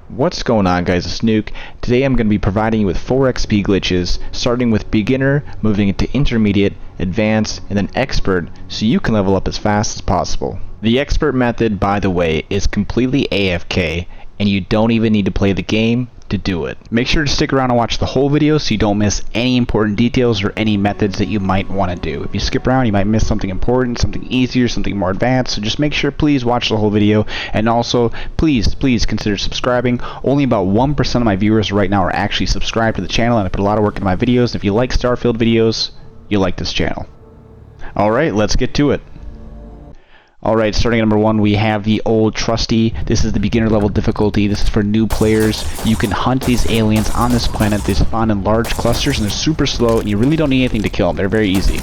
What's going on, guys? It's Nuke. Today I'm going to be providing you with 4 XP glitches, starting with beginner, moving into intermediate, advanced, and then expert, so you can level up as fast as possible. The expert method, by the way, is completely AFK, and you don't even need to play the game to do it. Make sure to stick around and watch the whole video so you don't miss any important details or any methods that you might want to do. If you skip around, you might miss something important, something easier, something more advanced, so just make sure, please watch the whole video, and also please consider subscribing. Only about 1% of my viewers right now are actually subscribed to the channel, and I put a lot of work into my videos. And if you like Starfield videos, you'll like this channel. Alright, let's get to it. Alright, starting at number 1, we have the old trusty. This is the beginner level difficulty. This is for new players. You can hunt these aliens on this planet. They spawn in large clusters and they're super slow, and you really don't need anything to kill them. They're very easy.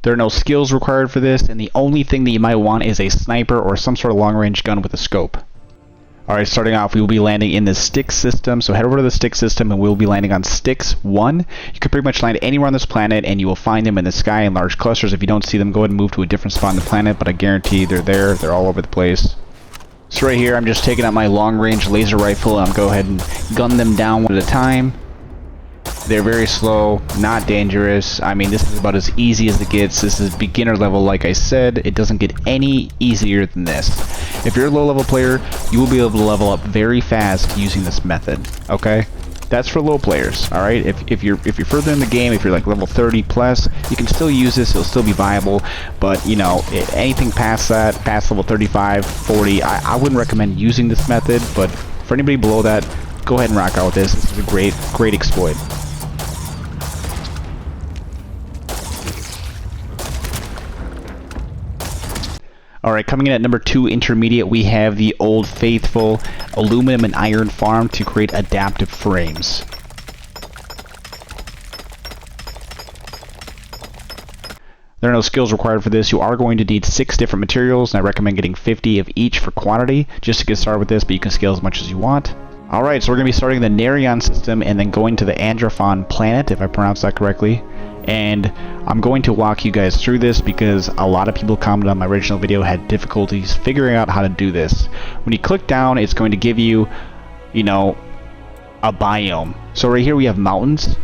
There are no skills required for this, and the only thing that you might want is a sniper or some sort of long-range gun with a scope. Alright, starting off, we will be landing in the stick system, so head over to the stick system and we'll be landing on sticks 1. You can pretty much land anywhere on this planet and you will find them in the sky in large clusters. If you don't see them, go ahead and move to a different spot on the planet, but I guarantee they're there. They're all over the place. So right here, I'm just taking out my long-range laser rifle and I'm going to go ahead and gun them down one at a time. They're very slow, not dangerous. I mean, this is about as easy as it gets. This is beginner level, like I said. It doesn't get any easier than this. If you're a low level player, you will be able to level up very fast using this method, okay? That's for low players, alright? If you're further in the game, if you're like level 30 plus, you can still use this, it'll still be viable, but you know, anything past that, past level 35, 40, I wouldn't recommend using this method, but for anybody below that, go ahead and rock out with this. This is a great exploit. Alright, coming in at number 2, intermediate, we have the old faithful aluminum and iron farm to create adaptive frames. There are no skills required for this. You are going to need 6 different materials, and I recommend getting 50 of each for quantity, just to get started with this, but you can scale as much as you want. Alright, so we're going to be starting the Nerion system and then going to the Androphon planet, if I pronounced that correctly. And I'm going to walk you guys through this because a lot of people commented on my original video had difficulties figuring out how to do this. When you click down, it's going to give you, you know, a biome. So right here we have mountains.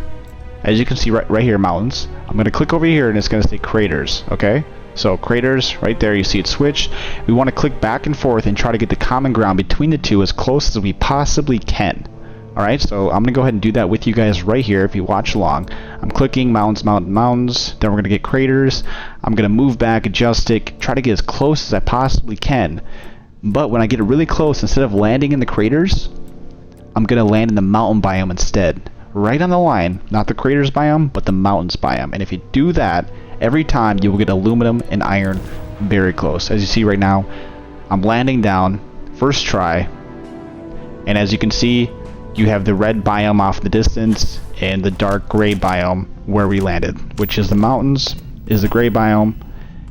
As you can see right here, mountains. I'm going to click over here and it's going to say craters, okay? So craters, right there, you see it switched. We want to click back and forth and try to get the common ground between the two as close as we possibly can. Alright, so I'm going to go ahead and do that with you guys right here if you watch along. I'm clicking mountains, mountains, then we're going to get craters. I'm going to move back, adjust it, try to get as close as I possibly can. But when I get really close, instead of landing in the craters, I'm going to land in the mountain biome instead. Right on the line, not the craters biome, but the mountains biome. And if you do that, every time you will get aluminum and iron very close. As you see right now, I'm landing down, first try, and as you can see, you have the red biome off in the distance and the dark gray biome where we landed, which is the mountains is the gray biome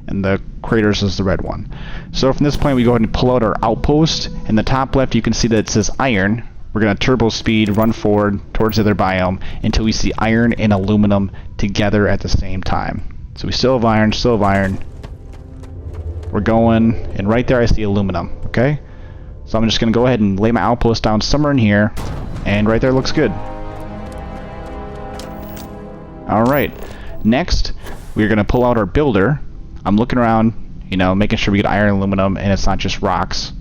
and the craters is the red one. So from this point we go ahead and pull out our outpost. In the top left you can see that it says iron. We're going to turbo speed, run forward towards the other biome until we see iron and aluminum together at the same time. So we still have iron, We're going, and right there I see aluminum, okay? So I'm just going to go ahead and lay my outpost down somewhere in here. And right there looks good. Alright, next we're going to pull out our builder. I'm looking around, you know, making sure we get iron and aluminum and it's not just rocks.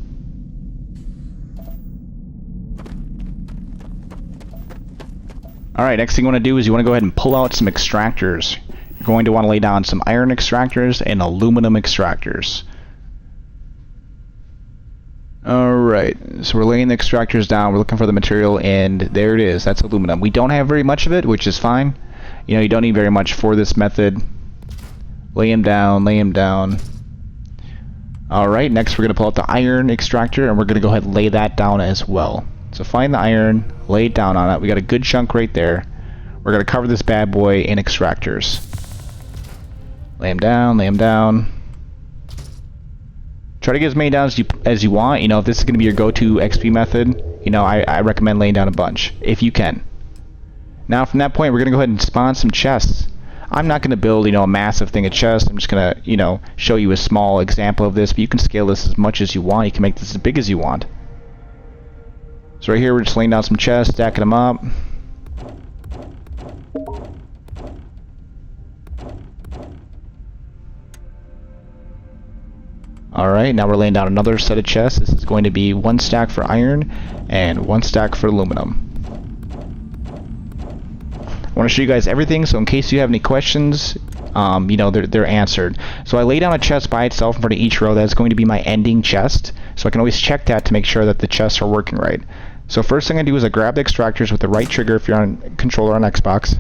Alright, next thing you want to do is you want to go ahead and pull out some extractors. You're going to want to lay down some iron extractors and aluminum extractors. Alright, so we're laying the extractors down, we're looking for the material, and there it is, that's aluminum. We don't have very much of it, which is fine. You know, you don't need very much for this method. Lay him down, lay him down. Alright, next we're going to pull out the iron extractor, and we're going to go ahead and lay that down as well. So find the iron, lay it down on it, we got a good chunk right there. We're going to cover this bad boy in extractors. Lay him down, lay him down. Try to get as many down as you want. You know, if this is going to be your go-to XP method, you know, I recommend laying down a bunch, if you can. Now, from that point, we're going to go ahead and spawn some chests. I'm not going to build, you know, a massive thing of chests. I'm just going to, you know, show you a small example of this, but you can scale this as much as you want. You can make this as big as you want. So right here we're just laying down some chests, stacking them up. Alright, now we're laying down another set of chests. This is going to be 1 stack for iron and 1 stack for aluminum. I want to show you guys everything, so in case you have any questions, you know, they're answered. So I lay down a chest by itself in front of each row. That's going to be my ending chest. So I can always check that to make sure that the chests are working right. So first thing I do is I grab the extractors with the right trigger if you're on controller on Xbox.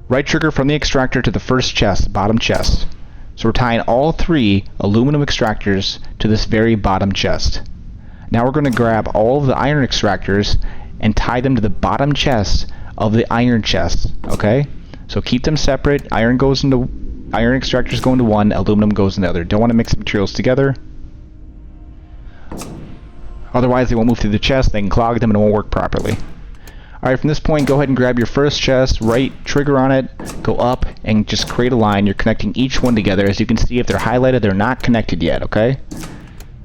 Right trigger from the extractor to the first chest, bottom chest. So we're tying all 3 aluminum extractors to this very bottom chest. Now we're going to grab all of the iron extractors and tie them to the bottom chest of the iron chest. Okay? So keep them separate. Iron extractors go into one, aluminum goes in the other. Don't want to mix the materials together. Otherwise they won't move through the chest, they can clog them and it won't work properly. Alright, from this point, go ahead and grab your first chest, right trigger on it, go up, and just create a line. You're connecting each one together. As you can see, if they're highlighted, they're not connected yet, okay?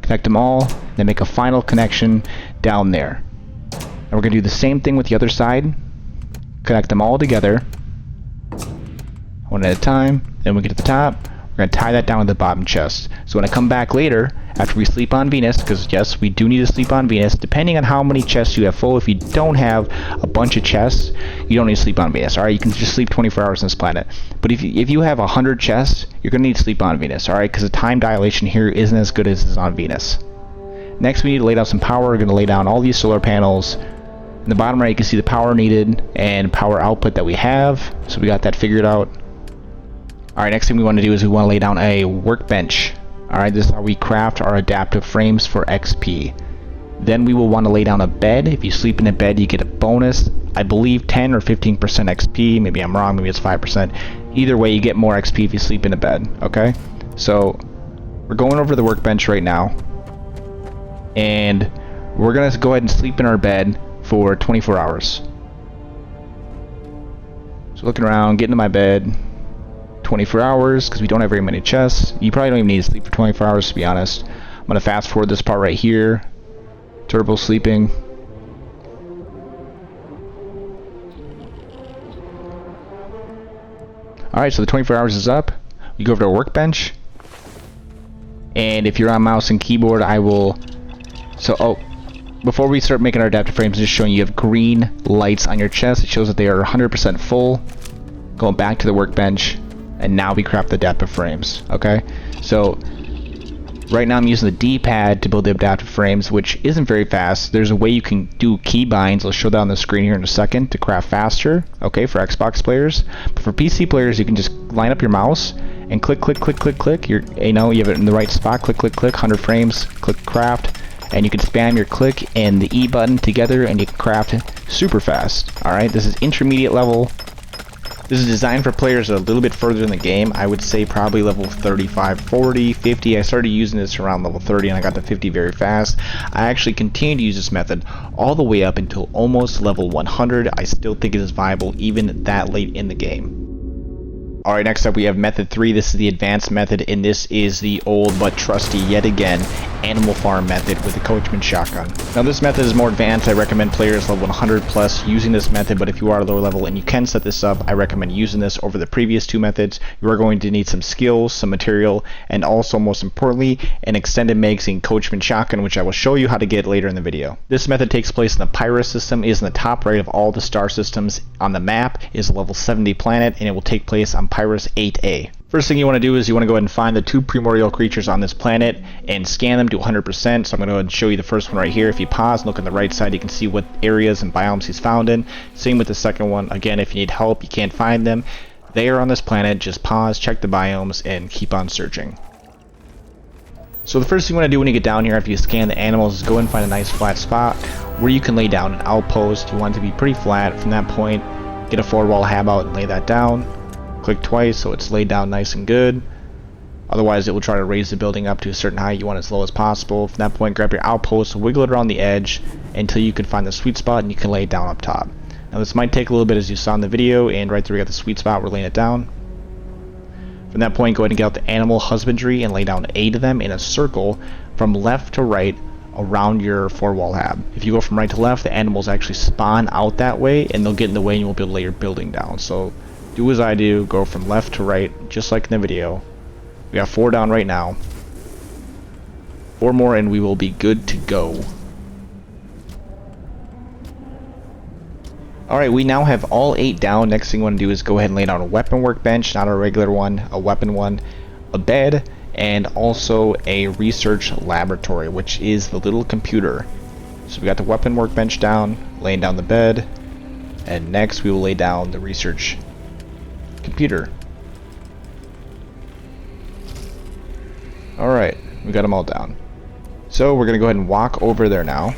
Connect them all, then make a final connection down there. And we're going to do the same thing with the other side. Connect them all together, one at a time. Then we get to the top, we're going to tie that down to the bottom chest. So when I come back later, after we sleep on Venus, because yes, we do need to sleep on Venus, depending on how many chests you have full. If you don't have a bunch of chests, you don't need to sleep on Venus. Alright, you can just sleep 24 hours on this planet. But if you have 100 chests, you're going to need to sleep on Venus, alright? Because the time dilation here isn't as good as it is on Venus. Next, we need to lay down some power. We're going to lay down all these solar panels. In the bottom right, you can see the power needed and power output that we have. So we got that figured out. Alright, next thing we want to do is we want to lay down a workbench. Alright, this is how we craft our adaptive frames for XP. Then we will want to lay down a bed. If you sleep in a bed, you get a bonus. I believe 10 or 15% XP. Maybe I'm wrong, maybe it's 5%. Either way, you get more XP if you sleep in a bed, okay? So, we're going over the workbench right now. And we're going to go ahead and sleep in our bed for 24 hours. So looking around, getting to my bed. 24 hours, because we don't have very many chests. You probably don't even need to sleep for 24 hours, to be honest. I'm going to fast forward this part right here. Turbo sleeping. Alright, so the 24 hours is up. You go over to our workbench. And if you're on mouse and keyboard, I will... before we start making our adaptive frames, just showing you have green lights on your chest. It shows that they are 100% full. Going back to the workbench. And now we craft the adaptive frames, okay? So, right now I'm using the D-pad to build the adaptive frames, which isn't very fast. There's a way you can do key binds. I'll show that on the screen here in a second to craft faster, okay, for Xbox players. But for PC players, you can just line up your mouse and click, click, click, click, click. You have it in the right spot. Click, click, click, 100 frames, click craft. And you can spam your click and the E button together and you can craft super fast, alright? This is intermediate level. This is designed for players that are a little bit further in the game. I would say probably level 35, 40, 50. I started using this around level 30 and I got to 50 very fast. I actually continue to use this method all the way up until almost level 100. I still think it is viable even that late in the game. Alright, next up we have method 3. This is the advanced method, and this is the old but trusty, yet again, animal farm method with the coachman shotgun. Now this method is more advanced. I recommend players level 100 plus using this method, but if you are lower level and you can set this up, I recommend using this over the previous 2 methods. You are going to need some skills, some material, and also most importantly, an extended magazine coachman shotgun, which I will show you how to get later in the video. This method takes place in the Pyrus system. It is in the top right of all the star systems on the map. It is a level 70 planet, and it will take place on Pyrus 8A. First thing you want to do is you want to go ahead and find the 2 primordial creatures on this planet and scan them to 100%. So I'm going to go ahead and show you the first one right here. If you pause and look on the right side, you can see what areas and biomes he's found in. Same with the second one. Again, if you need help, you can't find them, they are on this planet. Just pause, check the biomes, and keep on searching. So the first thing you want to do when you get down here after you scan the animals is go and find a nice flat spot where you can lay down an outpost. You want it to be pretty flat. From that point, get a 4-wall hab out and lay that down. Click twice so it's laid down nice and good. Otherwise it will try to raise the building up to a certain height. You want it as low as possible. From that point, grab your outpost, wiggle it around the edge until you can find the sweet spot and you can lay it down up top. Now this might take a little bit as you saw in the video, and right there we got the sweet spot, we're laying it down. From that point, go ahead and get out the animal husbandry and lay down 8 of them in a circle from left to right around your 4-wall hab. If you go from right to left, the animals actually spawn out that way and they'll get in the way and you won't be able to lay your building down. So do as I do, go from left to right, just like in the video. We got 4 down right now. 4 more and we will be good to go. Alright, we now have all 8 down. Next thing we want to do is go ahead and lay down a weapon workbench, not a regular one, a weapon one, a bed, and also a research laboratory, which is the little computer. So we got the weapon workbench down, laying down the bed, and next we will lay down the research computer. Alright, we got them all down. So we're going to go ahead and walk over there now.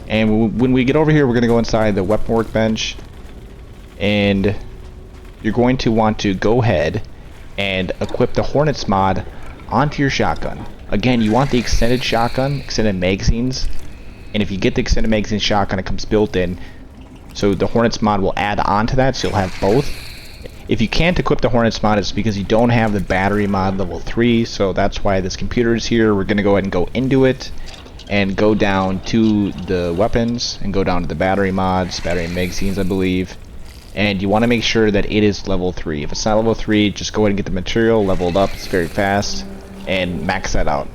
And when we get over here, we're going to go inside the weapon workbench. And you're going to want to go ahead and equip the Hornets mod onto your shotgun. Again, you want the extended shotgun, extended magazines. And if you get the extended magazine shotgun, it comes built in. So the Hornets mod will add on to that, so you'll have both. If you can't equip the Hornets mod, it's because you don't have the battery mod level 3. So that's why this computer is here. We're going to go ahead and go into it. And go down to the weapons and go down to the battery mods, battery magazines I believe, and you want to make sure that it is level 3. If it's not level 3, just go ahead and get the material leveled up, it's very fast, and max that out.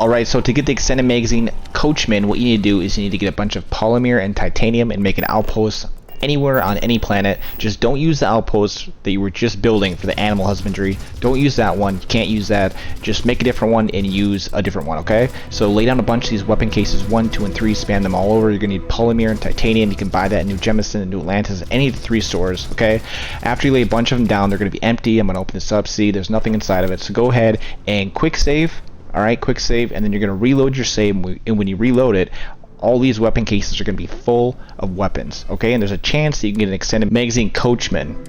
Alright, so to get the extended magazine Coachman, what you need to do is you need to get a bunch of polymer and titanium and make an outpost anywhere on any planet. Just don't use the outpost that you were just building for the animal husbandry. Don't use that one. You can't use that. Just make a different one and use a different one, okay? So lay down a bunch of these weapon cases, 1, 2, and 3, span them all over. You're gonna need polymer and titanium. You can buy that in NukeJesus and New Atlantis, any of the 3 stores, okay? After you lay a bunch of them down, they're gonna be empty. I'm gonna open this up, see there's nothing inside of it. So go ahead and quick save. Alright, quick save, and then you're gonna reload your save, and when you reload it, all these weapon cases are going to be full of weapons, okay? And there's a chance that you can get an extended magazine Coachman.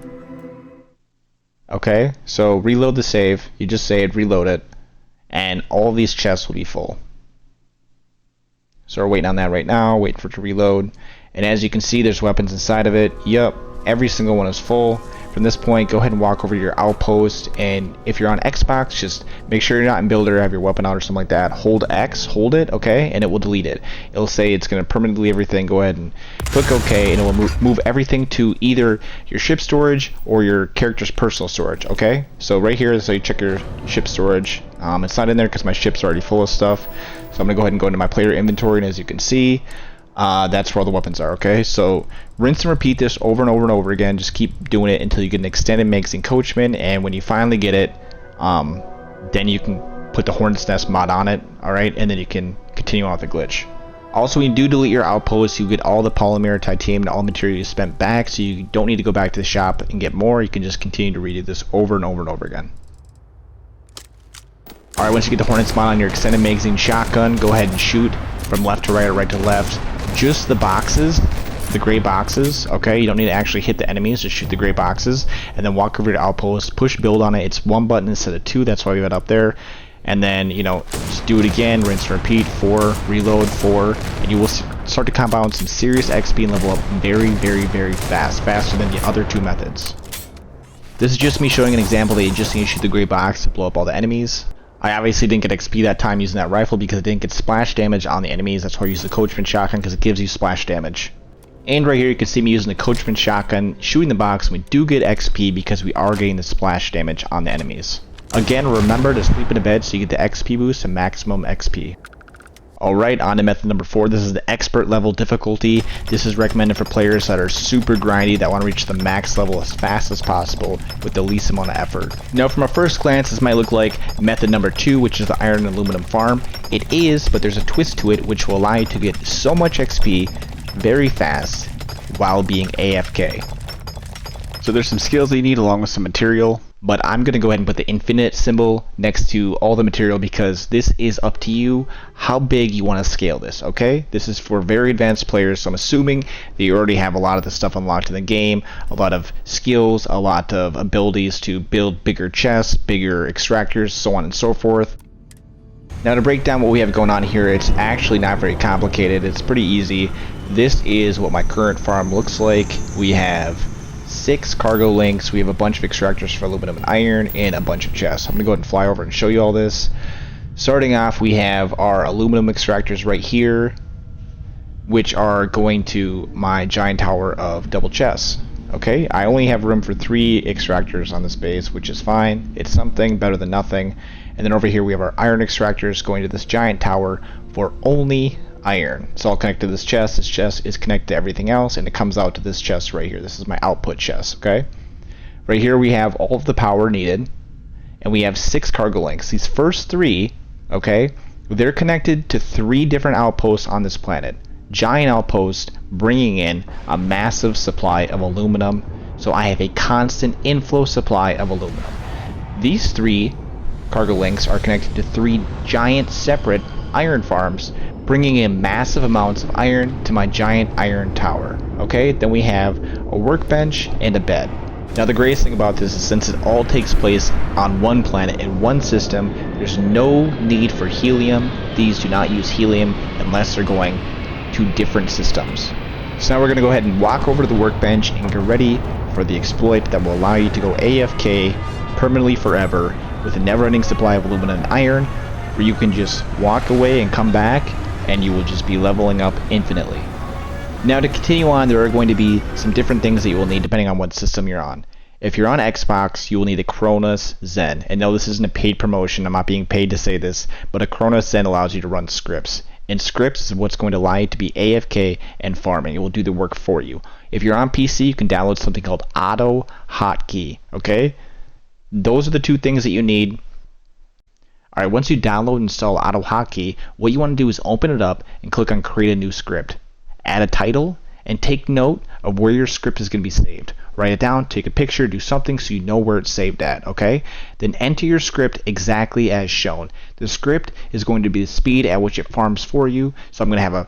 Okay, so reload the save. You just saved, reload it, and all of these chests will be full. So we're waiting on that right now, waiting for it to reload. And as you can see, there's weapons inside of it. Yup, every single one is full. From this point, go ahead and walk over to your outpost, and if you're on Xbox, just make sure you're not in builder, have your weapon out or something like that. Hold X, hold it, okay, and it will delete it. It'll say it's going to permanently delete everything. Go ahead and click OK, and it will move everything to either your ship storage or your character's personal storage, okay? So right here, so you check your ship storage. It's not in there because my ship's already full of stuff. So I'm going to go ahead and go into my player inventory, and as you can see, that's where all the weapons are, okay? So rinse and repeat this over and over and over again. Just keep doing it until you get an extended magazine Coachman, and when you finally get it, then you can put the Hornet's Nest mod on it, alright? And then you can continue on with the glitch. Also, when you do delete your outpost, you get all the polymer, titanium, and all the material you spent back, so you don't need to go back to the shop and get more. You can just continue to redo this over and over and over again. Alright, once you get the Hornet's mod on your extended magazine shotgun, go ahead and shoot from left to right or right to left. Just the boxes, the gray boxes, okay? You don't need to actually hit the enemies, just shoot the gray boxes, and then walk over to outpost, push build on it. It's 1 button instead of 2, that's why we have it up there. And then, you know, just do it again, rinse and repeat, 4, reload, 4, and you will start to compound some serious XP and level up very, very, very fast, faster than the other 2 methods. This is just me showing an example that you just need to shoot the gray box to blow up all the enemies. I obviously didn't get XP that time using that rifle because it didn't get splash damage on the enemies. That's why I use the Coachman shotgun, because it gives you splash damage. And right here you can see me using the Coachman shotgun, shooting the box, and we do get XP because we are getting the splash damage on the enemies. Again, remember to sleep in a bed so you get the XP boost and maximum XP. Alright, on to method number 4. This is the expert level difficulty. This is recommended for players that are super grindy, that want to reach the max level as fast as possible with the least amount of effort. Now from a first glance, this might look like method number 2, which is the iron and aluminum farm. It is, but there's a twist to it which will allow you to get so much XP very fast while being AFK. So there's some skills that you need along with some material. But I'm going to go ahead and put the infinite symbol next to all the material because this is up to you how big you want to scale this, okay? This is for very advanced players, so I'm assuming that you already have a lot of the stuff unlocked in the game, a lot of skills, a lot of abilities to build bigger chests, bigger extractors, so on and so forth. Now to break down what we have going on here, it's actually not very complicated, it's pretty easy. This is what my current farm looks like. We have 6 cargo links, we have a bunch of extractors for aluminum and iron, and a bunch of chests. I'm going to go ahead and fly over and show you all this. Starting off, we have our aluminum extractors right here, which are going to my giant tower of double chests. Okay, I only have room for 3 extractors on this base, which is fine. It's something better than nothing. And then over here we have our iron extractors going to this giant tower for only iron. It's all connected to this chest. This chest is connected to everything else, and it comes out to this chest right here. This is my output chest, okay? Right here we have all of the power needed, and we have 6 cargo links. These first 3, okay, they're connected to 3 different outposts on this planet. Giant outpost bringing in a massive supply of aluminum, so I have a constant inflow supply of aluminum. These 3 cargo links are connected to 3 giant separate iron farms, bringing in massive amounts of iron to my giant iron tower. Okay, then we have a workbench and a bed. Now the greatest thing about this is, since it all takes place on one planet in one system, there's no need for helium. These do not use helium unless they're going to different systems. So now we're going to go ahead and walk over to the workbench and get ready for the exploit that will allow you to go AFK permanently forever with a never-ending supply of aluminum and iron, where you can just walk away and come back and you will just be leveling up infinitely. Now to continue on, there are going to be some different things that you will need depending on what system you're on. If you're on Xbox, you will need a Cronus Zen. And no, this isn't a paid promotion, I'm not being paid to say this, but a Cronus Zen allows you to run scripts. And scripts is what's going to allow you to be AFK and farming. It will do the work for you. If you're on PC, you can download something called Auto Hotkey. Okay? Those are the 2 things that you need. Alright, once you download and install Auto Hotkey, what you want to do is open it up and click on Create a New Script. Add a title, and take note of where your script is going to be saved. Write it down, take a picture, do something so you know where it's saved at, okay? Then enter your script exactly as shown. The script is going to be the speed at which it farms for you. So I'm going to have a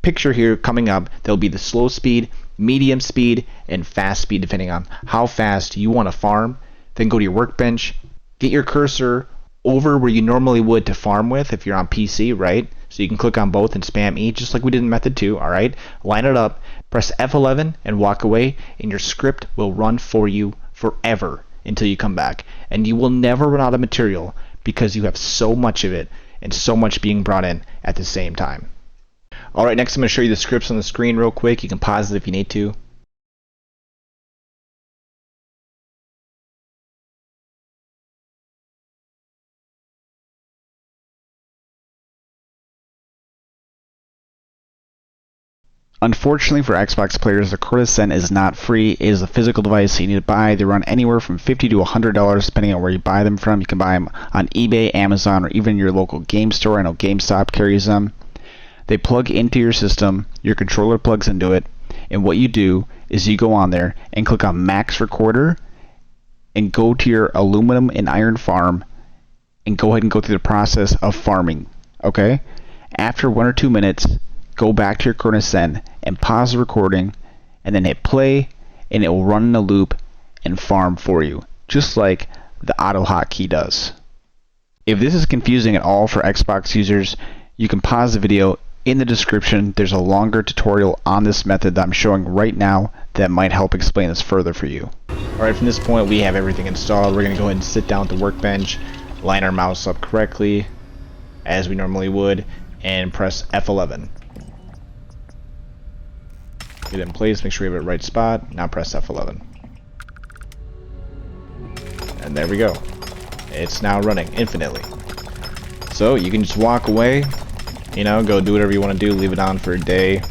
picture here coming up. There'll be the slow speed, medium speed, and fast speed depending on how fast you want to farm. Then go to your workbench, get your cursor over where you normally would to farm with if you're on PC, right? So you can click on both and spam E just like we did in method 2, alright? Line it up, press F11 and walk away, and your script will run for you forever until you come back. And you will never run out of material because you have so much of it and so much being brought in at the same time. Alright, next I'm going to show you the scripts on the screen real quick. You can pause it if you need to. Unfortunately for Xbox players, the Cronus Zen is not free. It is a physical device you need to buy. They run anywhere from $50 to $100 depending on where you buy them from. You can buy them on eBay, Amazon, or even your local game store. I know GameStop carries them. They plug into your system. Your controller plugs into it. And what you do is you go on there and click on Max Recorder and go to your aluminum and iron farm and go ahead and go through the process of farming. Okay? After 1 or 2 minutes, go back to your Cronus Zen and pause the recording and then hit play, and it will run in a loop and farm for you, just like the Auto Hotkey does. If this is confusing at all for Xbox users, you can pause the video. In the description, there's a longer tutorial on this method that I'm showing right now that might help explain this further for you. Alright, from this point we have everything installed. We're going to go ahead and sit down at the workbench, line our mouse up correctly as we normally would, and press F11. Get it in place, make sure we have it right spot. Now press F11. And there we go. It's now running infinitely. So you can just walk away, you know, go do whatever you want to do, leave it on for a day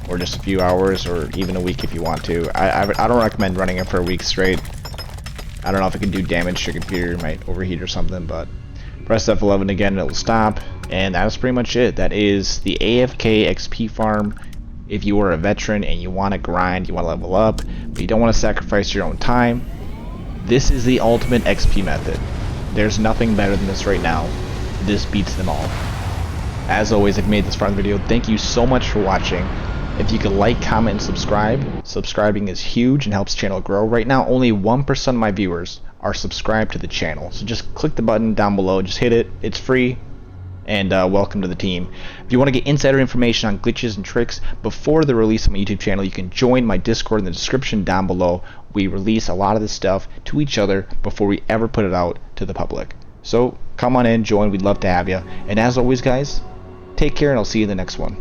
or just a few hours or even a week if you want to. I don't recommend running it for a week straight. I don't know if it can do damage to your computer, it might overheat or something, but press F11 again and it will stop. And that's pretty much it. That is the AFK XP farm. If you are a veteran and you want to grind, you want to level up, but you don't want to sacrifice your own time, this is the ultimate XP method. There's nothing better than this right now. This beats them all. As always, if you made this far in the video, thank you so much for watching. If you could like, comment, and subscribe. Subscribing is huge and helps the channel grow. Right now, only 1% of my viewers are subscribed to the channel. So just click the button down below, just hit it, it's free. And welcome to the team. If you want to get insider information on glitches and tricks before the release on my YouTube channel, you can join my Discord in the description down below. We release a lot of this stuff to each other before we ever put it out to the public. So Come on in, join, we'd love to have you. And as always guys, take care and I'll see you in the next one.